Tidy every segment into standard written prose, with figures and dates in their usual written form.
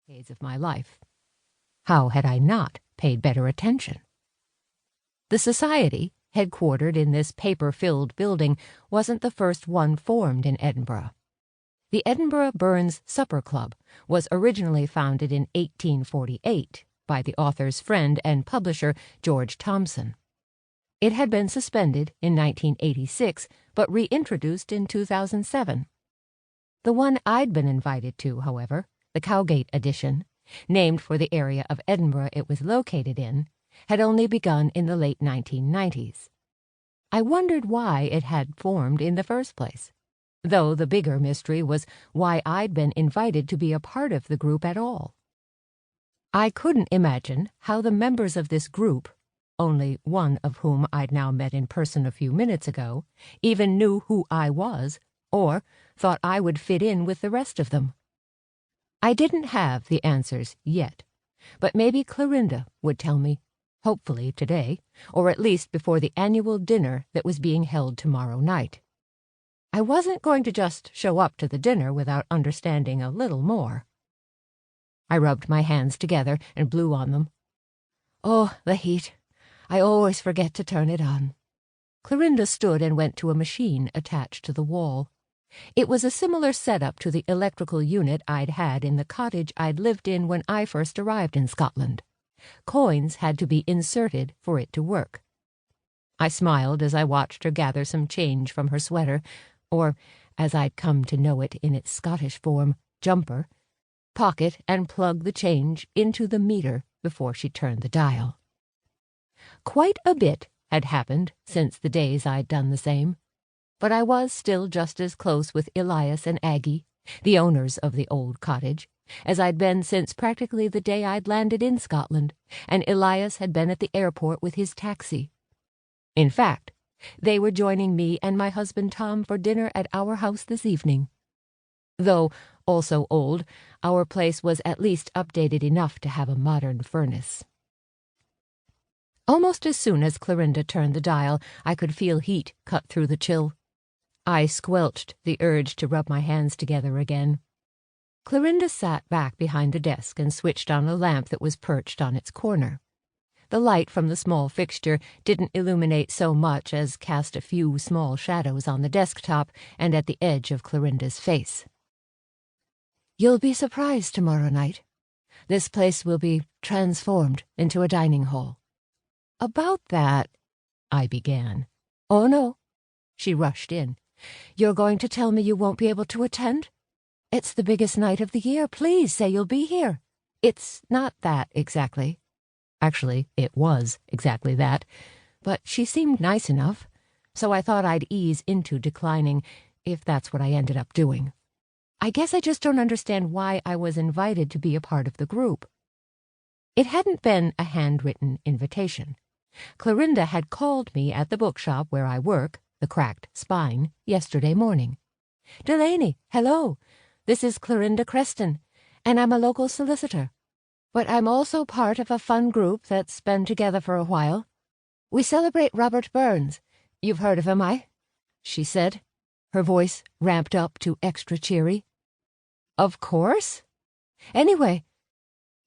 decades of my life. How had I not paid better attention? The society, headquartered in this paper-filled building, wasn't the first one formed in Edinburgh. The Edinburgh Burns Supper Club was originally founded in 1848 by the author's friend and publisher George Thomson. It had been suspended in 1986, but reintroduced in 2007. The one I'd been invited to, however, the Cowgate edition, named for the area of Edinburgh it was located in, had only begun in the late 1990s. I wondered why it had formed in the first place, though the bigger mystery was why I'd been invited to be a part of the group at all. I couldn't imagine how the members of this group, only one of whom I'd now met in person a few minutes ago, even knew who I was, or thought I would fit in with the rest of them. I didn't have the answers yet, but maybe Clorinda would tell me, hopefully today, or at least before the annual dinner that was being held tomorrow night. I wasn't going to just show up to the dinner without understanding a little more. I rubbed my hands together and blew on them. Oh, the heat. I always forget to turn it on. Clorinda stood and went to a machine attached to the wall. It was a similar setup to the electrical unit I'd had in the cottage I'd lived in when I first arrived in Scotland. Coins had to be inserted for it to work. I smiled as I watched her gather some change from her sweater, or, as I'd come to know it in its Scottish form, jumper, pocket and plug the change into the meter before she turned the dial. Quite a bit had happened since the days I'd done the same, but I was still just as close with Elias and Aggie, the owners of the old cottage, as I'd been since practically the day I'd landed in Scotland, and Elias had been at the airport with his taxi. In fact, they were joining me and my husband Tom for dinner at our house this evening. Though also old, our place was at least updated enough to have a modern furnace. Almost as soon as Clorinda turned the dial, I could feel heat cut through the chill. I squelched the urge to rub my hands together again. Clorinda sat back behind the desk and switched on a lamp that was perched on its corner. The light from the small fixture didn't illuminate so much as cast a few small shadows on the desktop and at the edge of Clorinda's face. "You'll be surprised tomorrow night. This place will be transformed into a dining hall." "About that," I began. "Oh, no," she rushed in. "You're going to tell me you won't be able to attend? It's the biggest night of the year. Please say you'll be here." "It's not that exactly." Actually, it was exactly that, but she seemed nice enough, so I thought I'd ease into declining, if that's what I ended up doing. "I guess I just don't understand why I was invited to be a part of the group." It hadn't been a handwritten invitation. Clorinda had called me at the bookshop where I work, the Cracked Spine, yesterday morning. "Delaney, hello. This is Clorinda Creston, and I'm a local solicitor. But I'm also part of a fun group that's been together for a while. We celebrate Robert Burns. You've heard of him, she said, her voice ramped up to extra cheery. "Of course. Anyway,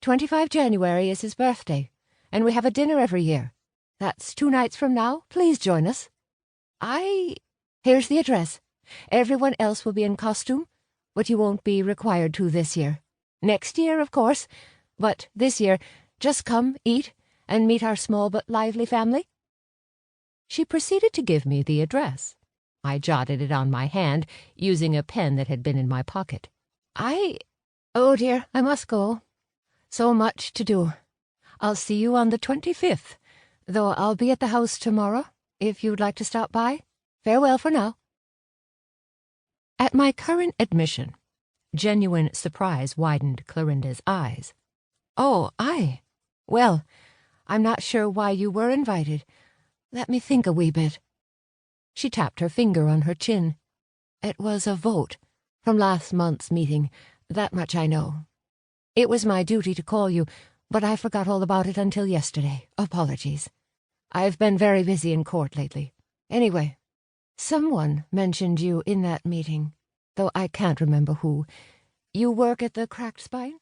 25 January is his birthday, and we have a dinner every year. That's 2 nights from now. Please join us. Here's the address. Everyone else will be in costume, but you won't be required to this year. Next year, of course, but this year, just come, eat, and meet our small but lively family." She proceeded to give me the address. I jotted it on my hand, using a pen that had been in my pocket. Oh dear, I must go. So much to do. I'll see you on the 25th, though I'll be at the house tomorrow, if you'd like to stop by. Farewell for now." At my current admission, genuine surprise widened Clorinda's eyes. "Oh, well, I'm not sure why you were invited. Let me think a wee bit." She tapped her finger on her chin. "It was a vote from last month's meeting, that much I know. It was my duty to call you, but I forgot all about it until yesterday. Apologies. I've been very busy in court lately. Anyway, someone mentioned you in that meeting, though I can't remember who. You work at the Cracked Spine,